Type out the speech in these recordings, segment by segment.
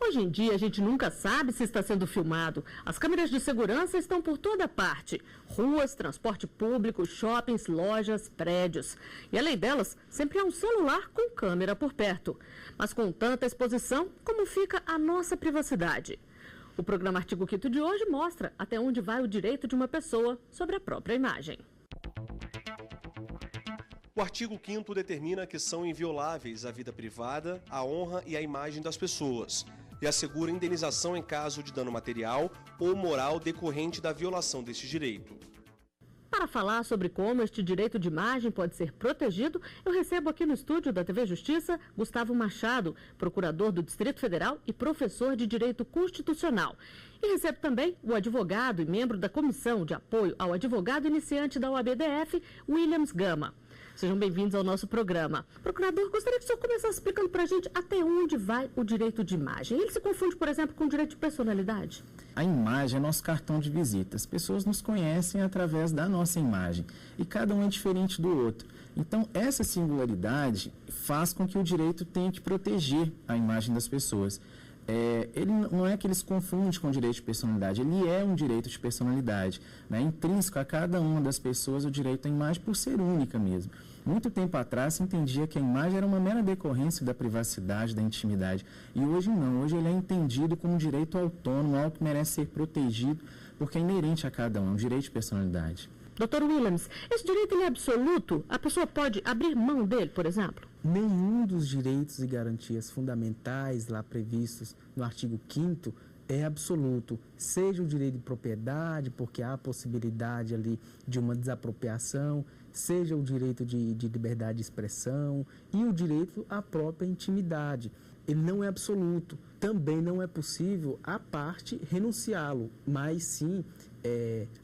Hoje em dia, a gente nunca sabe se está sendo filmado. As câmeras de segurança estão por toda parte. Ruas, transporte público, shoppings, lojas, prédios. E além delas, sempre há um celular com câmera por perto. Mas com tanta exposição, como fica a nossa privacidade? O programa Artigo 5º de hoje mostra até onde vai o direito de uma pessoa sobre a própria imagem. O artigo 5º determina que são invioláveis a vida privada, a honra e a imagem das pessoas e assegura indenização em caso de dano material ou moral decorrente da violação deste direito. Para falar sobre como este direito de imagem pode ser protegido, eu recebo aqui no estúdio da TV Justiça Gustavo Machado, procurador do Distrito Federal e professor de Direito Constitucional. E recebo também o advogado e membro da Comissão de Apoio ao Advogado Iniciante da OAB-DF, Williams Gama. Sejam bem-vindos ao nosso programa. Procurador, gostaria que o senhor começasse explicando para a gente até onde vai o direito de imagem. Ele se confunde, por exemplo, com o direito de personalidade? A imagem é nosso cartão de visita. As pessoas nos conhecem através da nossa imagem e cada um é diferente do outro. Então, essa singularidade faz com que o direito tenha que proteger a imagem das pessoas. Ele não é que ele se confunde com o direito de personalidade, ele é um direito de personalidade, né? Intrínseco a cada uma das pessoas o direito à imagem por ser única mesmo. Muito tempo atrás se entendia que a imagem era uma mera decorrência da privacidade, da intimidade, e hoje não, hoje ele é entendido como um direito autônomo, algo que merece ser protegido porque é inerente a cada um, um direito de personalidade. Dr. Williams, esse direito ele é absoluto? A pessoa pode abrir mão dele, por exemplo? Nenhum dos direitos e garantias fundamentais lá previstos no artigo 5º é absoluto, seja o direito de propriedade, porque há a possibilidade ali de uma desapropriação, seja o direito de liberdade de expressão e o direito à própria intimidade. Ele não é absoluto, também não é possível a parte renunciá-lo, mas sim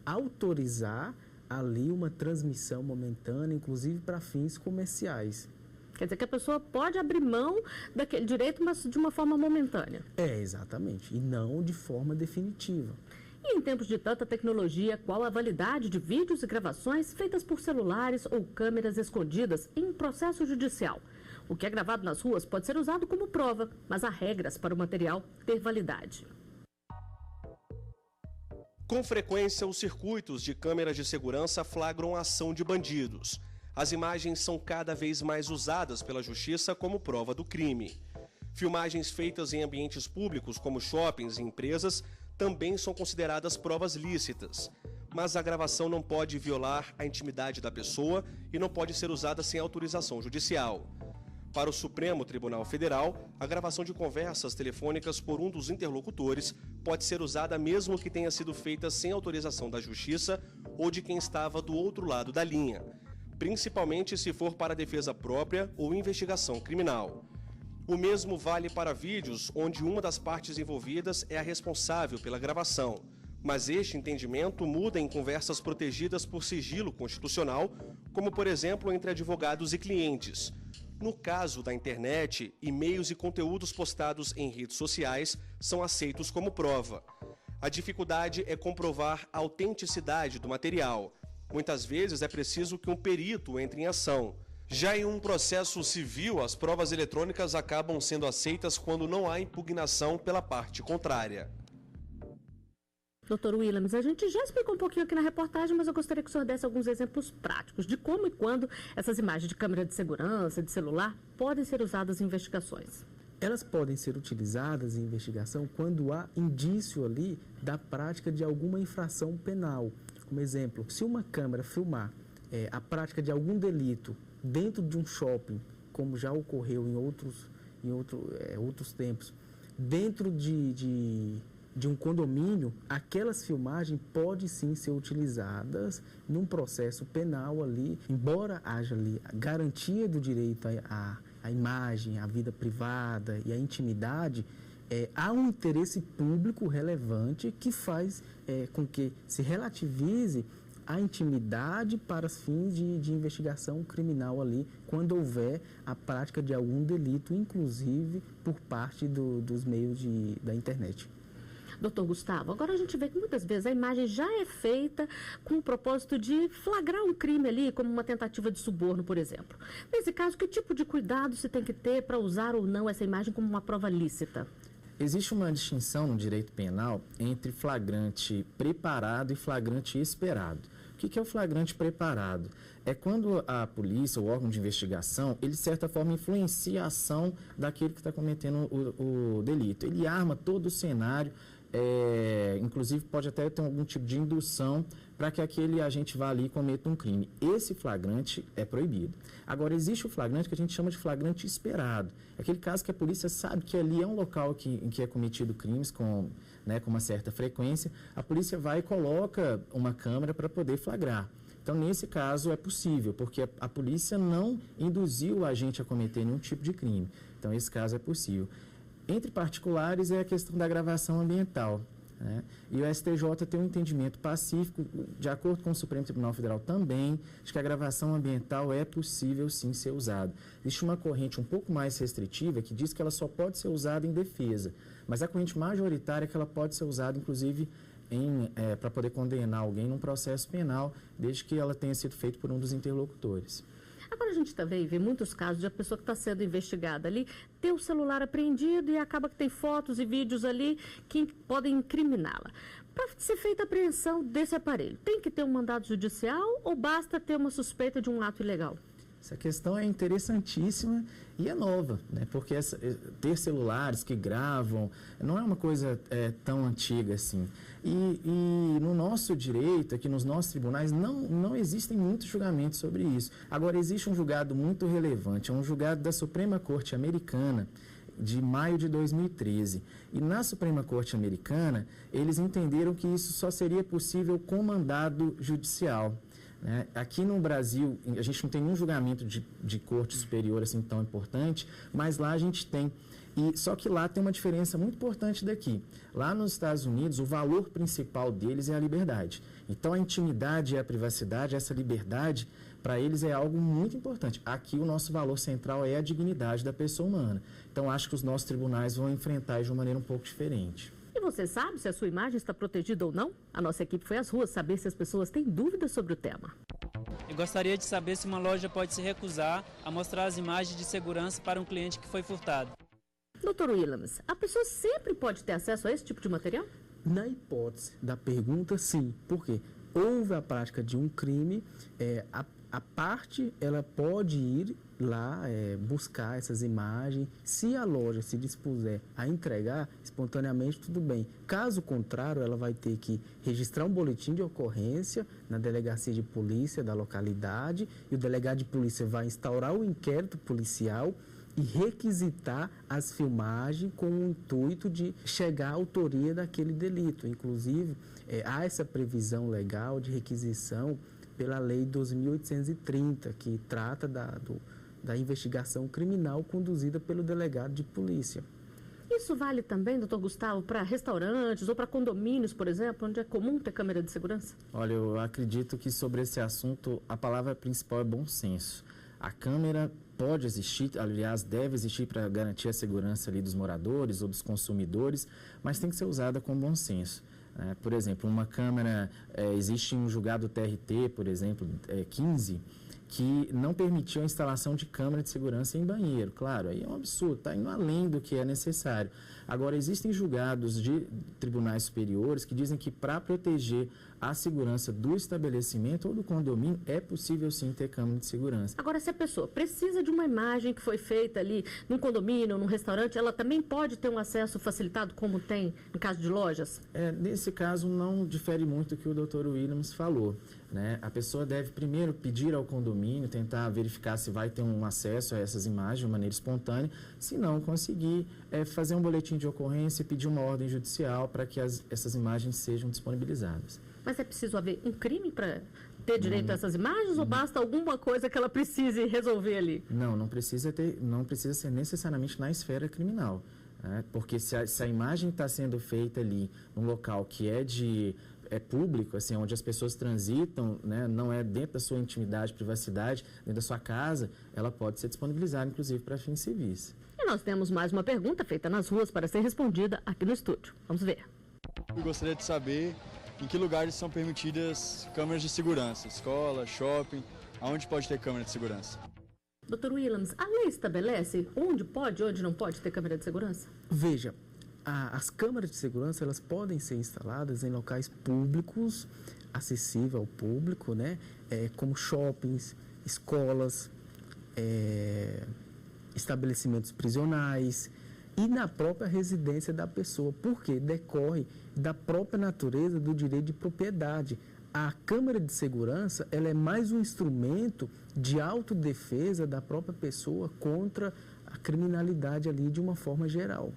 autorizar ali uma transmissão momentânea, inclusive para fins comerciais. Quer dizer que a pessoa pode abrir mão daquele direito, mas de uma forma momentânea. Exatamente, e não de forma definitiva. E em tempos de tanta tecnologia, qual a validade de vídeos e gravações feitas por celulares ou câmeras escondidas em processo judicial? O que é gravado nas ruas pode ser usado como prova, mas há regras para o material ter validade. Com frequência, os circuitos de câmeras de segurança flagram a ação de bandidos. As imagens são cada vez mais usadas pela justiça como prova do crime. Filmagens feitas em ambientes públicos, como shoppings e empresas, também são consideradas provas lícitas. Mas a gravação não pode violar a intimidade da pessoa e não pode ser usada sem autorização judicial. Para o Supremo Tribunal Federal, a gravação de conversas telefônicas por um dos interlocutores pode ser usada mesmo que tenha sido feita sem autorização da Justiça ou de quem estava do outro lado da linha, principalmente se for para defesa própria ou investigação criminal. O mesmo vale para vídeos onde uma das partes envolvidas é a responsável pela gravação, mas este entendimento muda em conversas protegidas por sigilo constitucional, como por exemplo entre advogados e clientes. No caso da internet, e-mails e conteúdos postados em redes sociais são aceitos como prova. A dificuldade é comprovar a autenticidade do material. Muitas vezes é preciso que um perito entre em ação. Já em um processo civil, as provas eletrônicas acabam sendo aceitas quando não há impugnação pela parte contrária. Dr. Williams, a gente já explicou um pouquinho aqui na reportagem, mas eu gostaria que o senhor desse alguns exemplos práticos de como e quando essas imagens de câmera de segurança, de celular, podem ser usadas em investigações. Elas podem ser utilizadas em investigação quando há indício ali da prática de alguma infração penal. Como exemplo, se uma câmera filmar a prática de algum delito dentro de um shopping, como já ocorreu em outros tempos, dentro de um condomínio, aquelas filmagens podem sim ser utilizadas num processo penal ali, embora haja ali a garantia do direito à imagem, à vida privada e à intimidade, há um interesse público relevante que faz com que se relativize a intimidade para os fins de investigação criminal ali, quando houver a prática de algum delito, inclusive por parte dos meios da internet. Doutor Gustavo, agora a gente vê que muitas vezes a imagem já é feita com o propósito de flagrar um crime ali, como uma tentativa de suborno, por exemplo. Nesse caso, que tipo de cuidado se tem que ter para usar ou não essa imagem como uma prova lícita? Existe uma distinção no direito penal entre flagrante preparado e flagrante esperado. O que é o flagrante preparado? É quando a polícia, o órgão de investigação, ele de certa forma influencia a ação daquele que está cometendo o delito. Ele arma todo o cenário, inclusive pode até ter algum tipo de indução para que aquele agente vá ali e cometa um crime. Esse flagrante é proibido. Agora, existe o flagrante que a gente chama de flagrante esperado. É aquele caso que a polícia sabe que ali é um local em que é cometido crimes com uma certa frequência. A polícia vai e coloca uma câmera para poder flagrar. Então, nesse caso, é possível, porque a polícia não induziu o agente a cometer nenhum tipo de crime. Então, esse caso é possível. Entre particulares é a questão da gravação ambiental, né? E o STJ tem um entendimento pacífico, de acordo com o Supremo Tribunal Federal também, de que a gravação ambiental é possível sim ser usada. Existe uma corrente um pouco mais restritiva que diz que ela só pode ser usada em defesa, mas a corrente majoritária é que ela pode ser usada, inclusive, para poder condenar alguém num processo penal, desde que ela tenha sido feita por um dos interlocutores. Agora a gente também vê muitos casos de a pessoa que está sendo investigada ali ter o celular apreendido e acaba que tem fotos e vídeos ali que podem incriminá-la. Para ser feita a apreensão desse aparelho, tem que ter um mandado judicial ou basta ter uma suspeita de um ato ilegal? Essa questão é interessantíssima e é nova, né? Porque ter celulares que gravam não é uma coisa tão antiga assim. E no nosso direito, aqui nos nossos tribunais, não existem muitos julgamentos sobre isso. Agora, existe um julgado muito relevante, é um julgado da Suprema Corte Americana, de maio de 2013. E na Suprema Corte Americana, eles entenderam que isso só seria possível com mandado judicial. Aqui no Brasil, a gente não tem nenhum julgamento de corte superior assim tão importante, mas lá a gente tem. Só que lá tem uma diferença muito importante daqui. Lá nos Estados Unidos, o valor principal deles é a liberdade. Então, a intimidade e a privacidade, essa liberdade, para eles é algo muito importante. Aqui, o nosso valor central é a dignidade da pessoa humana. Então, acho que os nossos tribunais vão enfrentar isso de uma maneira um pouco diferente. E você sabe se a sua imagem está protegida ou não? A nossa equipe foi às ruas saber se as pessoas têm dúvidas sobre o tema. Eu gostaria de saber se uma loja pode se recusar a mostrar as imagens de segurança para um cliente que foi furtado. Dr. Williams, a pessoa sempre pode ter acesso a esse tipo de material? Na hipótese da pergunta, sim. Por quê? Houve a prática de um crime, a parte ela pode ir lá buscar essas imagens. Se a loja se dispuser a entregar espontaneamente, tudo bem. Caso contrário, ela vai ter que registrar um boletim de ocorrência na delegacia de polícia da localidade e o delegado de polícia vai instaurar o inquérito policial e requisitar as filmagens com o intuito de chegar à autoria daquele delito. Inclusive, há essa previsão legal de requisição pela Lei 2.830, que trata da investigação criminal conduzida pelo delegado de polícia. Isso vale também, doutor Gustavo, para restaurantes ou para condomínios, por exemplo, onde é comum ter câmera de segurança? Olha, eu acredito que sobre esse assunto a palavra principal é bom senso. A câmera pode existir, aliás, deve existir para garantir a segurança ali dos moradores ou dos consumidores, mas tem que ser usada com bom senso. Por exemplo, uma câmera, existe um julgado TRT, por exemplo, 15, que não permitiu a instalação de câmera de segurança em banheiro. Claro, aí é um absurdo, está indo além do que é necessário. Agora, existem julgados de tribunais superiores que dizem que para proteger a segurança do estabelecimento ou do condomínio, é possível sim ter câmera de segurança. Agora, se a pessoa precisa de uma imagem que foi feita ali num condomínio, num restaurante, ela também pode ter um acesso facilitado como tem no caso de lojas? Nesse caso, não difere muito do que o Dr. Williams falou, né? A pessoa deve primeiro pedir ao condomínio, tentar verificar se vai ter um acesso a essas imagens de maneira espontânea, se não conseguir, fazer um boletim de ocorrência e pedir uma ordem judicial para que essas imagens sejam disponibilizadas. Mas é preciso haver um crime para ter direito a essas imagens ou basta alguma coisa que ela precise resolver ali? Não precisa ser necessariamente na esfera criminal, né? Porque se a imagem está sendo feita ali num local que é público, assim, onde as pessoas transitam, né, não é dentro da sua intimidade, privacidade, dentro da sua casa, ela pode ser disponibilizada, inclusive, para fins civis. E nós temos mais uma pergunta feita nas ruas para ser respondida aqui no estúdio. Vamos ver. Eu gostaria de saber em que lugares são permitidas câmeras de segurança, escola, shopping, aonde pode ter câmera de segurança? Dr. Williams, a lei estabelece onde pode e onde não pode ter câmera de segurança? Veja, As câmeras de segurança, elas podem ser instaladas em locais públicos, acessível ao público, né? Como shoppings, escolas, estabelecimentos prisionais e na própria residência da pessoa, porque decorre da própria natureza do direito de propriedade. A câmera de segurança, ela é mais um instrumento de autodefesa da própria pessoa contra a criminalidade ali de uma forma geral.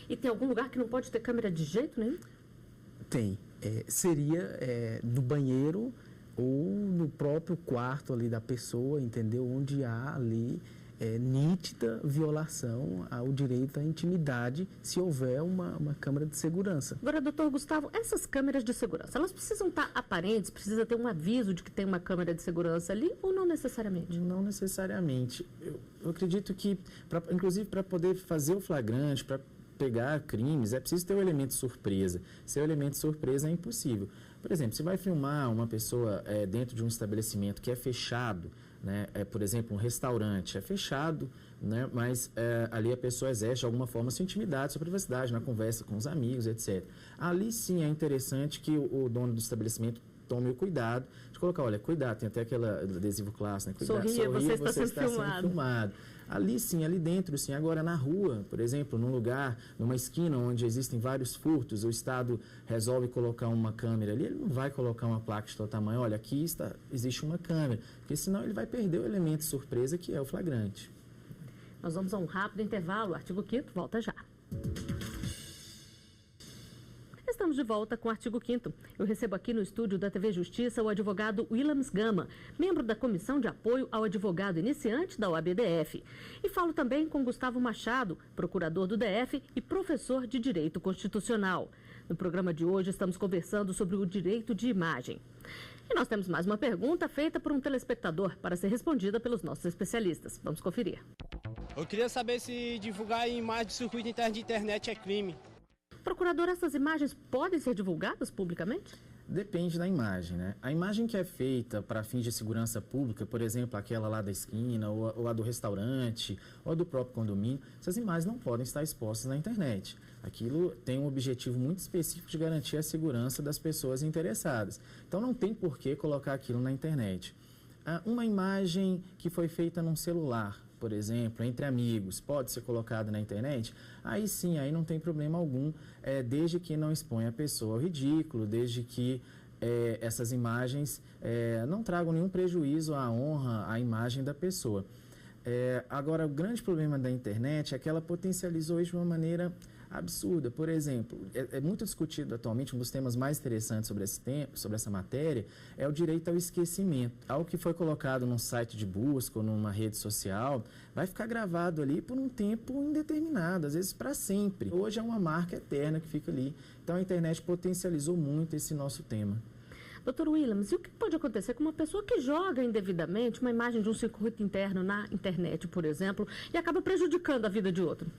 E tem algum lugar que não pode ter câmera de jeito nenhum? Tem. Seria no banheiro ou no próprio quarto ali da pessoa, entendeu? Onde há ali nítida violação ao direito à intimidade, se houver uma câmera de segurança. Agora, doutor Gustavo, essas câmeras de segurança, elas precisam estar aparentes? Precisa ter um aviso de que tem uma câmera de segurança ali ou não necessariamente? Não necessariamente. Eu acredito que, inclusive para poder fazer o flagrante, para pegar crimes, é preciso ter o elemento surpresa. Sem o elemento surpresa é impossível. Por exemplo, se vai filmar uma pessoa dentro de um estabelecimento que é fechado, né, por exemplo, um restaurante é fechado, né, mas ali a pessoa exerce de alguma forma sua intimidade, sua privacidade, na conversa com os amigos, etc. Ali sim é interessante que o dono do estabelecimento tome o cuidado de colocar, olha, cuidado, tem até aquele adesivo clássico, né? Cuidado, sorria, você está sendo filmado. Ali sim, ali dentro sim. Agora na rua, por exemplo, num lugar, numa esquina onde existem vários furtos, o Estado resolve colocar uma câmera ali, ele não vai colocar uma placa de tal tamanho, olha, aqui existe uma câmera, porque senão ele vai perder o elemento surpresa que é o flagrante. Nós vamos a um rápido intervalo, o artigo 5º volta já. Estamos de volta com o artigo 5º. Eu recebo aqui no estúdio da TV Justiça o advogado Williams Gama, membro da Comissão de Apoio ao Advogado Iniciante da OAB-DF. E falo também com Gustavo Machado, procurador do DF e professor de Direito Constitucional. No programa de hoje estamos conversando sobre o direito de imagem. E nós temos mais uma pergunta feita por um telespectador para ser respondida pelos nossos especialistas. Vamos conferir. Eu queria saber se divulgar imagem de circuito interno de internet é crime. Procurador, essas imagens podem ser divulgadas publicamente? Depende da imagem, né? A imagem que é feita para fins de segurança pública, por exemplo, aquela lá da esquina, ou a do restaurante, ou a do próprio condomínio, essas imagens não podem estar expostas na internet. Aquilo tem um objetivo muito específico de garantir a segurança das pessoas interessadas. Então não tem por que colocar aquilo na internet. Uma imagem que foi feita num celular, por exemplo, entre amigos, pode ser colocada na internet? Aí sim, aí não tem problema algum, desde que não exponha a pessoa ao ridículo, desde que essas imagens não tragam nenhum prejuízo à honra, à imagem da pessoa. Agora, o grande problema da internet é que ela potencializou isso de uma maneira absurda. Por exemplo, é muito discutido atualmente, um dos temas mais interessantes sobre essa matéria é o direito ao esquecimento. Algo que foi colocado num site de busca ou numa rede social vai ficar gravado ali por um tempo indeterminado, às vezes para sempre. Hoje é uma marca eterna que fica ali. Então a internet potencializou muito esse nosso tema. Doutor Williams, e o que pode acontecer com uma pessoa que joga indevidamente uma imagem de um circuito interno na internet, por exemplo, e acaba prejudicando a vida de outro?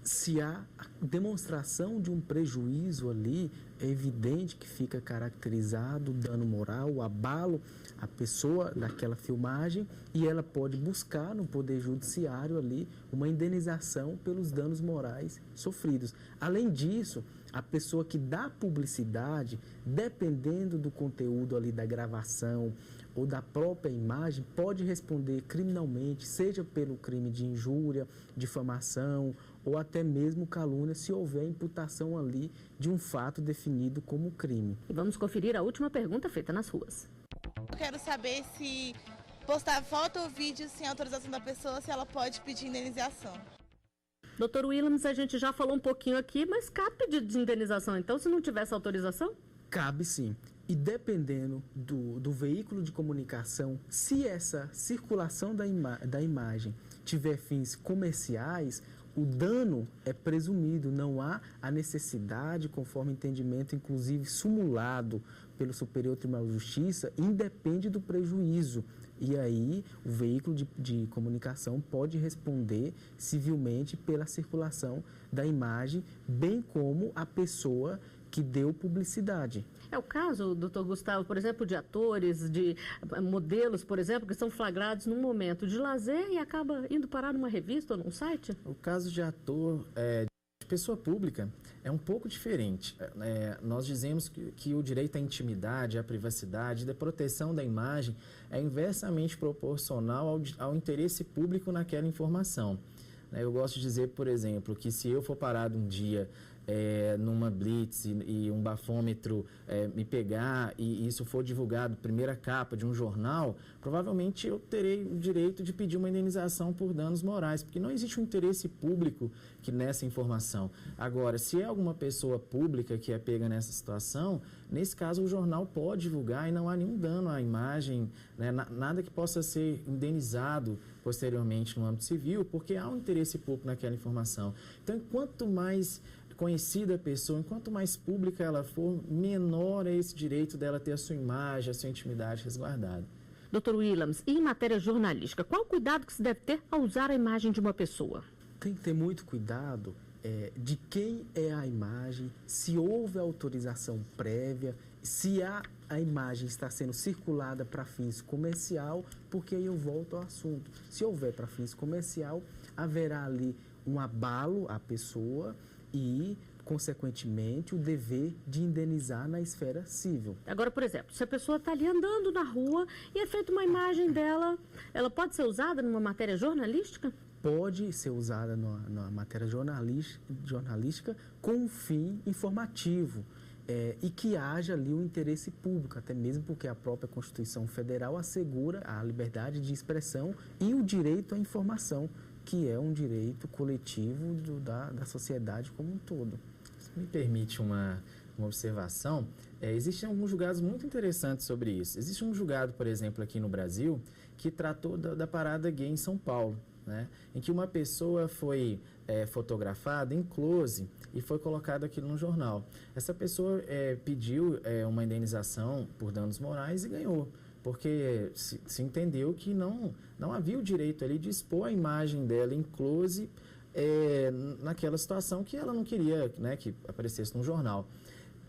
Se há demonstração de um prejuízo ali, é evidente que fica caracterizado o dano moral, o abalo à pessoa daquela filmagem e ela pode buscar no Poder Judiciário ali uma indenização pelos danos morais sofridos. Além disso, a pessoa que dá publicidade, dependendo do conteúdo ali da gravação ou da própria imagem, pode responder criminalmente, seja pelo crime de injúria, difamação ou até mesmo calúnia, se houver imputação ali de um fato definido como crime. E vamos conferir a última pergunta feita nas ruas. Eu quero saber se postar foto ou vídeo sem autorização da pessoa, se ela pode pedir indenização. Doutor Williams, a gente já falou um pouquinho aqui, mas cabe pedido de indenização, então, se não tivesse autorização? Cabe sim. E dependendo do veículo de comunicação, se essa circulação da imagem tiver fins comerciais, o dano é presumido, não há a necessidade, conforme entendimento, inclusive simulado pelo Superior Tribunal de Justiça, independe do prejuízo. E aí o veículo de comunicação pode responder civilmente pela circulação da imagem, bem como a pessoa que deu publicidade. É o caso, doutor Gustavo, por exemplo, de atores, de modelos, por exemplo, que são flagrados num momento de lazer e acaba indo parar numa revista ou num site? O caso de ator, Pessoa pública é um pouco diferente. Nós dizemos que o direito à intimidade, à privacidade, da proteção da imagem é inversamente proporcional ao interesse público naquela informação. Eu gosto de dizer, por exemplo, que se eu for parado um dia numa blitz e um bafômetro me pegar e isso for divulgado, primeira capa de um jornal, provavelmente eu terei o direito de pedir uma indenização por danos morais, porque não existe um interesse público nessa informação. Agora, se é alguma pessoa pública que é pega nessa situação, nesse caso o jornal pode divulgar e não há nenhum dano à imagem, né, nada que possa ser indenizado posteriormente no âmbito civil, porque há um interesse público naquela informação. Então, quanto mais conhecida a pessoa, enquanto mais pública ela for, menor é esse direito dela ter a sua imagem, a sua intimidade resguardada. Dr. Williams, e em matéria jornalística, qual o cuidado que se deve ter ao usar a imagem de uma pessoa? Tem que ter muito cuidado de quem é a imagem, se houve autorização prévia, se a imagem está sendo circulada para fins comercial, porque aí eu volto ao assunto. Se houver para fins comercial, haverá ali um abalo à pessoa e, consequentemente, o dever de indenizar na esfera civil. Agora, por exemplo, se a pessoa está ali andando na rua e é feita uma imagem dela, ela pode ser usada numa matéria jornalística? Pode ser usada numa matéria jornalística com um fim informativo e que haja ali o interesse público, até mesmo porque a própria Constituição Federal assegura a liberdade de expressão e o direito à informação, que é um direito coletivo da sociedade como um todo. Se me permite uma observação, existem alguns julgados muito interessantes sobre isso. Existe um julgado, por exemplo, aqui no Brasil, que tratou da parada gay em São Paulo, né, em que uma pessoa foi fotografada em close e foi colocado aquilo no jornal. Essa pessoa pediu uma indenização por danos morais e ganhou, porque se entendeu que não havia o direito ali de expor a imagem dela em close naquela situação que ela não queria, né, que aparecesse no jornal.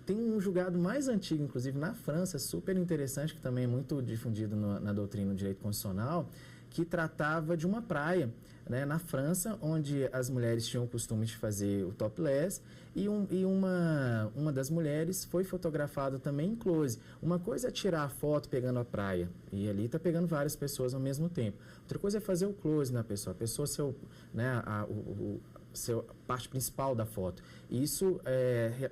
Tem um julgado mais antigo, inclusive na França, super interessante, que também é muito difundido na doutrina do direito constitucional, que tratava de uma praia, né, na França, onde as mulheres tinham o costume de fazer o topless e uma das mulheres foi fotografada também em close. Uma coisa é tirar a foto pegando a praia, e ali está pegando várias pessoas ao mesmo tempo. Outra coisa é fazer o close na pessoa, a pessoa ser a parte principal da foto. Isso,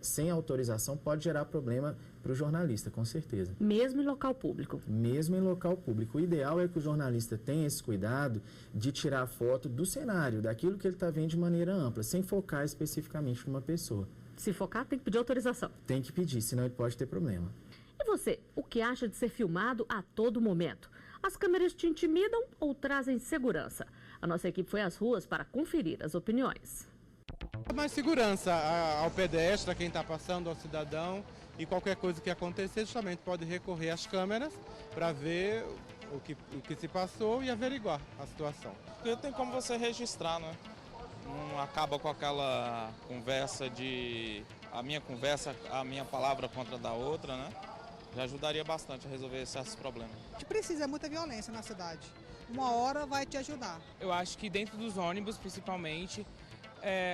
sem autorização, pode gerar problema para o jornalista, com certeza. Mesmo em local público? Mesmo em local público. O ideal é que o jornalista tenha esse cuidado de tirar a foto do cenário, daquilo que ele está vendo de maneira ampla, sem focar especificamente numa pessoa. Se focar, tem que pedir autorização? Tem que pedir, senão ele pode ter problema. E você, o que acha de ser filmado a todo momento? As câmeras te intimidam ou trazem segurança? A nossa equipe foi às ruas para conferir as opiniões. Mais segurança ao pedestre, a quem está passando, ao cidadão, e qualquer coisa que acontecer, justamente pode recorrer às câmeras para ver o que se passou e averiguar a situação. Porque tem como você registrar, né? Não acaba com aquela conversa a minha palavra contra a da outra, né? Já ajudaria bastante a resolver certos problemas. A gente precisa muita violência na cidade. Uma hora vai te ajudar. Eu acho que dentro dos ônibus, principalmente,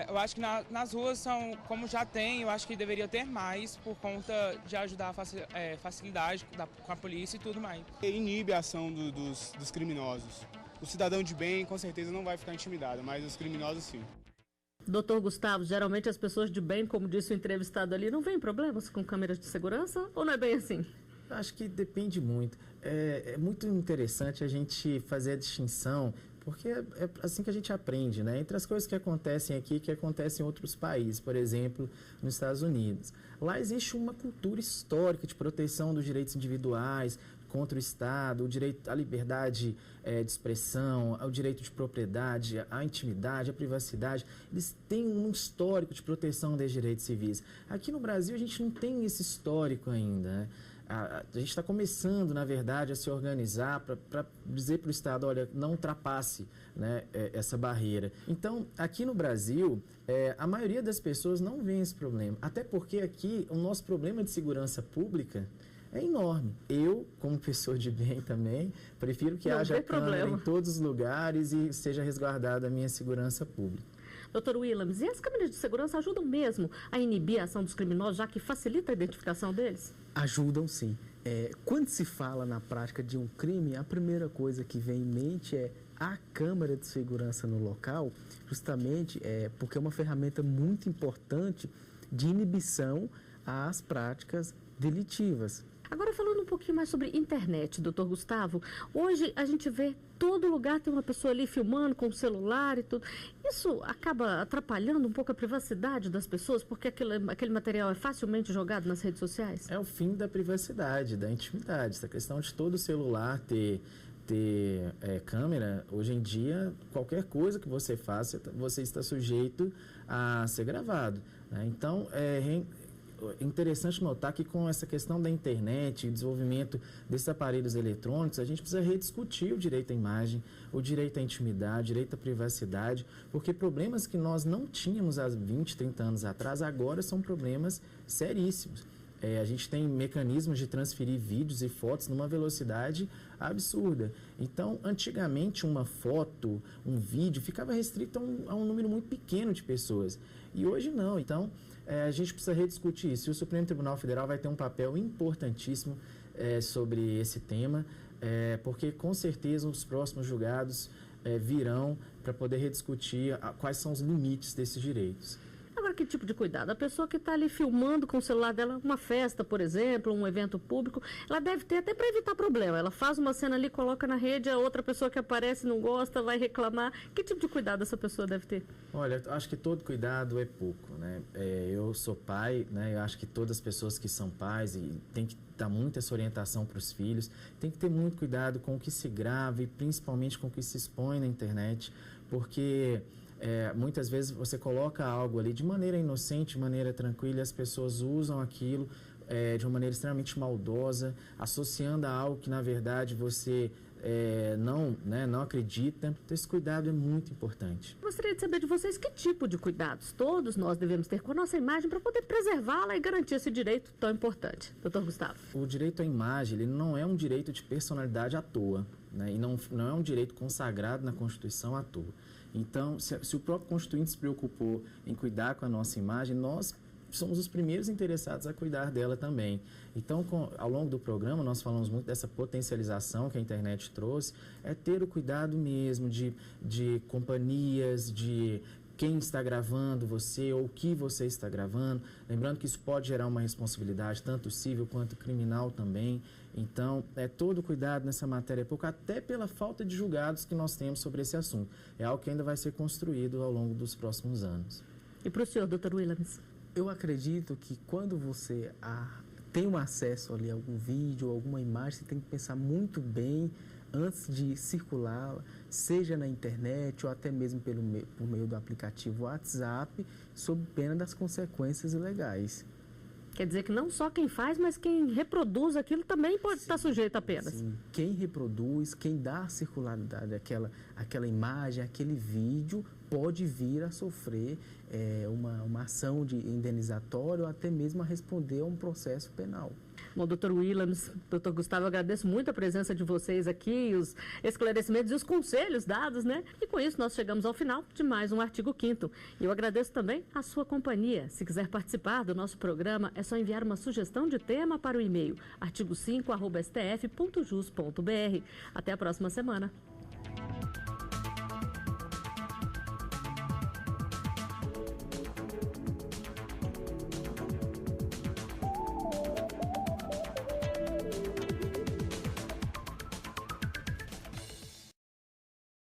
eu acho que nas ruas são, como já tem, eu acho que deveria ter mais por conta de ajudar a facilidade com a polícia e tudo mais. Inibe a ação dos criminosos. O cidadão de bem com certeza não vai ficar intimidado, mas os criminosos sim. Doutor Gustavo, geralmente as pessoas de bem, como disse o entrevistado ali, não veem problemas com câmeras de segurança ou não é bem assim? Acho que depende muito. É muito interessante a gente fazer a distinção, porque é assim que a gente aprende, né? Entre as coisas que acontecem aqui e que acontecem em outros países, por exemplo, nos Estados Unidos. Lá existe uma cultura histórica de proteção dos direitos individuais contra o Estado, o direito à liberdade de expressão, ao direito de propriedade, à intimidade, à privacidade. Eles têm um histórico de proteção dos direitos civis. Aqui no Brasil, a gente não tem esse histórico ainda, né? A gente está começando, na verdade, a se organizar para dizer para o Estado, olha, não ultrapasse, né, essa barreira. Então, aqui no Brasil, a maioria das pessoas não vê esse problema. Até porque aqui o nosso problema de segurança pública é enorme. Eu, como pessoa de bem também, prefiro que haja câmera em todos os lugares e seja resguardada a minha segurança pública. Doutor Willems, e as câmeras de segurança ajudam mesmo a inibir a ação dos criminosos, já que facilita a identificação deles? Ajudam sim. Quando se fala na prática de um crime, a primeira coisa que vem em mente é a câmera de segurança no local, justamente porque é uma ferramenta muito importante de inibição às práticas delitivas. Agora, falando um pouquinho mais sobre internet, doutor Gustavo, hoje a gente vê todo lugar tem uma pessoa ali filmando com o celular e tudo. Isso acaba atrapalhando um pouco a privacidade das pessoas, porque aquele material é facilmente jogado nas redes sociais? É o fim da privacidade, da intimidade. Essa questão de todo celular ter câmera, hoje em dia, qualquer coisa que você faça, você está sujeito a ser gravado, né? Então, é interessante notar que com essa questão da internet e desenvolvimento desses aparelhos eletrônicos, a gente precisa rediscutir o direito à imagem, o direito à intimidade, o direito à privacidade, porque problemas que nós não tínhamos há 20, 30 anos atrás, agora são problemas seríssimos. A gente tem mecanismos de transferir vídeos e fotos numa velocidade absurda. Então, antigamente, uma foto, um vídeo, ficava restrito a um número muito pequeno de pessoas. E hoje não. Então, a gente precisa rediscutir isso. E o Supremo Tribunal Federal vai ter um papel importantíssimo sobre esse tema, porque, com certeza, os próximos julgados virão para poder rediscutir quais são os limites desses direitos. Agora, que tipo de cuidado? A pessoa que está ali filmando com o celular dela uma festa, por exemplo, um evento público, ela deve ter até para evitar problema. Ela faz uma cena ali, coloca na rede, a outra pessoa que aparece não gosta, vai reclamar. Que tipo de cuidado essa pessoa deve ter? Olha, eu acho que todo cuidado é pouco, né? Eu sou pai, né? Eu acho que todas as pessoas que são pais e tem que dar muita essa orientação para os filhos, tem que ter muito cuidado com o que se grava e principalmente com o que se expõe na internet, porque muitas vezes você coloca algo ali de maneira inocente, de maneira tranquila, e as pessoas usam aquilo de uma maneira extremamente maldosa, associando a algo que, na verdade, você não acredita. Então, esse cuidado é muito importante. Gostaria de saber de vocês que tipo de cuidados todos nós devemos ter com a nossa imagem para poder preservá-la e garantir esse direito tão importante. Doutor Gustavo. O direito à imagem, ele não é um direito de personalidade à toa, né? E não é um direito consagrado na Constituição à toa. Então, se o próprio Constituinte se preocupou em cuidar com a nossa imagem, nós somos os primeiros interessados a cuidar dela também. Então, ao longo do programa, nós falamos muito dessa potencialização que a internet trouxe, ter o cuidado mesmo de companhias, de quem está gravando você ou o que você está gravando. Lembrando que isso pode gerar uma responsabilidade, tanto civil quanto criminal também. Então, todo cuidado nessa matéria é pouco, até pela falta de julgados que nós temos sobre esse assunto. É algo que ainda vai ser construído ao longo dos próximos anos. E para o senhor, doutor Willems? Eu acredito que quando você tem um acesso ali a algum vídeo, alguma imagem, você tem que pensar muito bem antes de circulá-la, seja na internet ou até mesmo por meio do aplicativo WhatsApp, sob pena das consequências ilegais. Quer dizer que não só quem faz, mas quem reproduz aquilo também pode estar sujeito a penas. Sim. Quem reproduz, quem dá a circularidade àquela imagem, àquele vídeo, pode vir a sofrer uma ação de indenizatória ou até mesmo a responder a um processo penal. Bom, doutor Willems, doutor Gustavo, eu agradeço muito a presença de vocês aqui, os esclarecimentos e os conselhos dados, né? E com isso nós chegamos ao final de mais um Artigo 5º. E eu agradeço também a sua companhia. Se quiser participar do nosso programa, é só enviar uma sugestão de tema para o e-mail artigo5@stf.jus.br. Até a próxima semana.